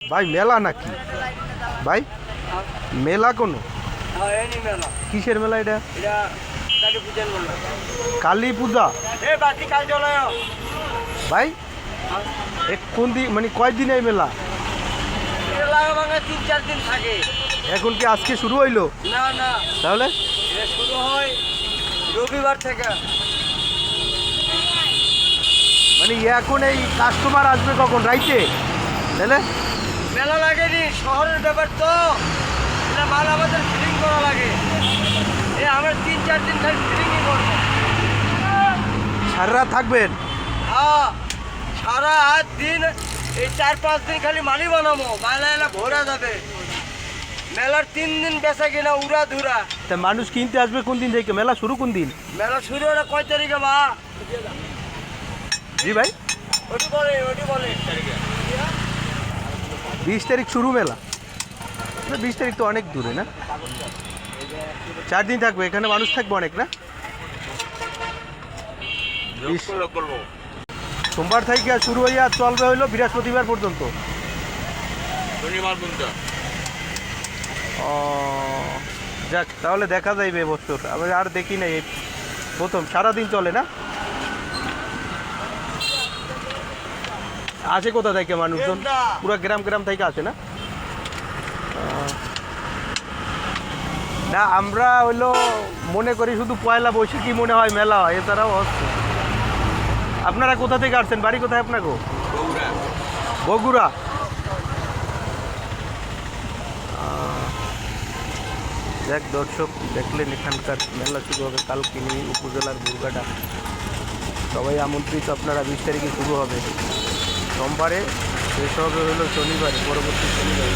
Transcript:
ভাই মেলা নাকি ভাই? মেলা কোনো কিসের মেলা এটা? কালী পূজা ভাই? কোন দিন মানে কয়দিন এই মেলা? 3-4 দিন থাকে। এখন কি আজকে শুরু হইলো? না না, তাহলে এটা শুরু হয় রবিবার থেকে। মানে এখন এই কাস্টমার আসবে কখন? রাইতে? তাহলে মেলা লাগেনি, শহরের ব্যাপার তো, এটা মাল আমাদের ফিলিং করা লাগে। আমরা 3-4 দিন খালি ফিলিংই করবো। সারা রাত থাকবেন? হ্যাঁ, সারা দিন এই 4-5 দিন খালি মালি বানাবো, মালা এলা ভরা যাবে। মেলার 3 দিন বেচা কিনা উড়া ধুরা। তা মানুষ কিনতে আসবে কোন দিন থেকে? মেলা শুরু কোন দিন? মেলা শুরু হলো কয় তারিখে বা? জি ভাই, ওটি বলে 20 তারিখ শুরু মেলা। 20 তারিখ তো অনেক দূরে না? 4 দিন থাকবে এখানে, মানুষ থাকবে অনেক না? সোমবার থেকে শুরু হইয়া চলবে হইলো বৃহস্পতিবার পর্যন্ত। ও যাক, তাহলে দেখা যাইবে এবছর। আমি আর দেখি নাই, এই প্রথম। সারাদিন চলে না? আসে কোথা থেকে মানুষজন? পুরো গ্রাম গ্রাম থেকে আসে না? না, আমরা হইলো মনে করি শুধু পয়লা বৈশাখী মনে হয় মেলা হয়, এছাড়াও হচ্ছে। আপনারা কোথা থেকে আসছেন? বাড়ি কোথায় আপনাকে? বগুড়া। যাক দর্শক, দেখলেন এখানকার মেলা শুরু হবে কালকিনি উপজেলার বুরগাডা। সবাই আমন্ত্রিত আপনারা। 20 তারিখে শুরু হবে সোমবারে, শেষ হবে হলো শনিবারে, পরবর্তী শনিবারে।